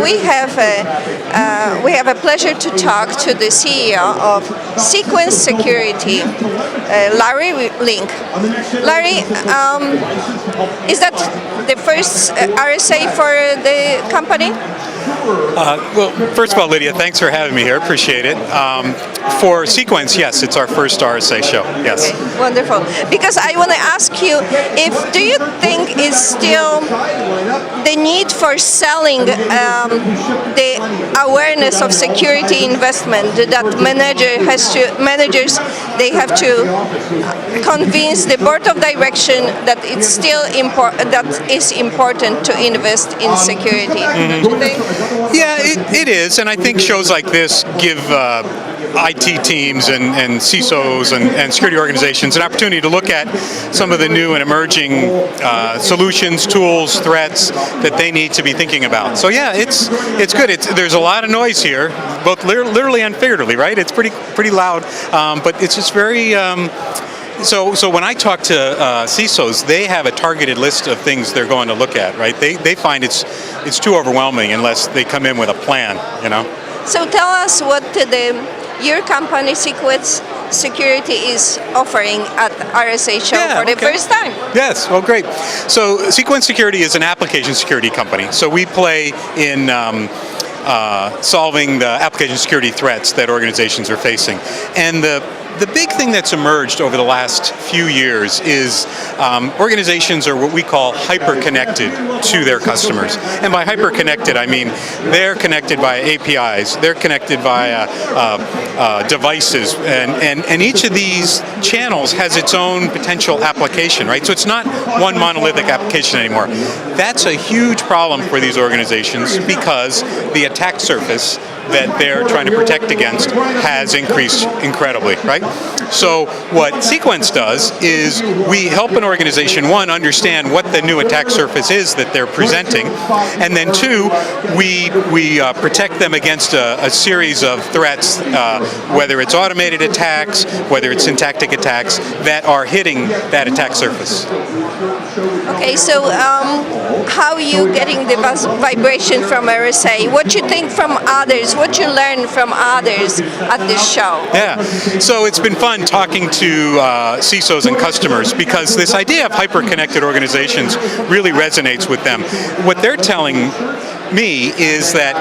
we have a pleasure to talk to the CEO of Cequence Security, Larry Link. Larry, is that the first RSA for the company? Well, first of all, Lydia, thanks for having me here. Appreciate it. For Cequence, yes, it's our first RSA show. Yes. Okay, wonderful. Because I want to ask you, do you think it's still the need for selling the awareness of security investment that managers they have to convince the board of direction that it's still that is important to invest in security? Mm-hmm. Do you think? Yeah, it is, and I think shows like this give IT teams and CISOs and security organizations an opportunity to look at some of the new and emerging solutions, tools, threats that they need to be thinking about. So yeah, it's good. There's a lot of noise here, both literally and figuratively, right? It's pretty loud, but it's just very. So when I talk to CISOs, they have a targeted list of things they're going to look at, right? They find it's too overwhelming unless they come in with a plan, you know? So tell us what your company, Cequence Security, is offering at RSA show for the first time. Yes, well, great. So Cequence Security is an application security company. So we play in solving the application security threats that organizations are facing. And the big thing that's emerged over the last few years is organizations are what we call hyper-connected to their customers. And by hyper-connected, I mean they're connected by APIs, they're connected via devices, and each of these channels has its own potential application, right? So it's not one monolithic application anymore. That's a huge problem for these organizations because the attack surface that they're trying to protect against has increased incredibly, right? So what Cequence does is we help an organization, one, understand what the new attack surface is that they're presenting, and then two, we protect them against a series of threats, whether it's automated attacks, whether it's syntactic attacks, that are hitting that attack surface. Okay, so how are you getting the vibration from RSA? What you think from others? What you learn from others at this show? Yeah, so it's been fun talking to CISOs and customers because this idea of hyper-connected organizations really resonates with them. What they're telling me is that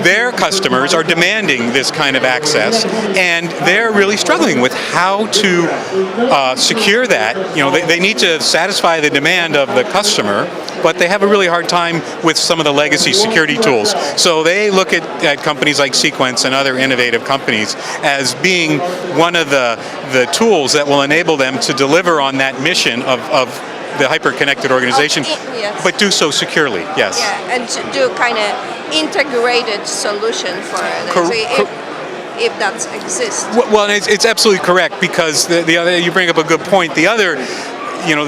their customers are demanding this kind of access, and they're really struggling with how to secure that. You know, they need to satisfy the demand of the customer, but they have a really hard time with some of the legacy security tools. So they look at companies like Cequence and other innovative companies as being one of the tools that will enable them to deliver on that mission of the hyper-connected organization, yes, but do so securely, yes. Yeah, and to do kind of integrated solution for it. If that exists. Well, it's absolutely correct because the other, you bring up a good point. The other, you know,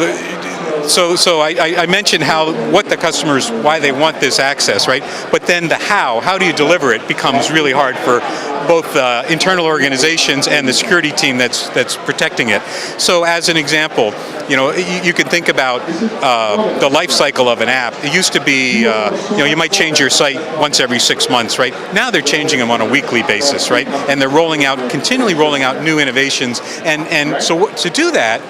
so I mentioned what the customers, why they want this access, right? But then the how do you deliver it becomes really hard for both internal organizations and the security team that's protecting it. So as an example, you know, you can think about the life cycle of an app. It used to be, you know, you might change your site once every 6 months, right? Now they're changing them on a weekly basis, right? And they're continually rolling out new innovations. And so to do that,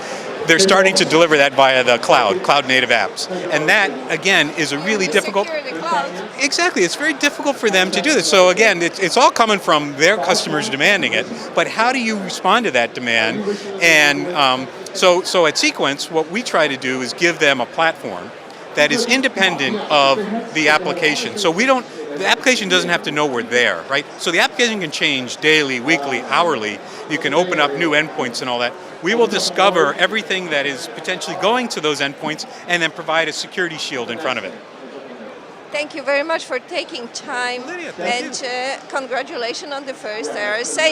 they're starting to deliver that via the cloud-native apps. And that, again, is a really difficult... Secure the cloud. Exactly. It's very difficult for them to do this. So again, it's all coming from their customers demanding it, but how do you respond to that demand? And so at Cequence, what we try to do is give them a platform that is independent of the application. So the application doesn't have to know we're there, right? So the application can change daily, weekly, hourly. You can open up new endpoints and all that. We will discover everything that is potentially going to those endpoints and then provide a security shield in front of it. Thank you very much for taking time, Lydia, and congratulations on the first RSA.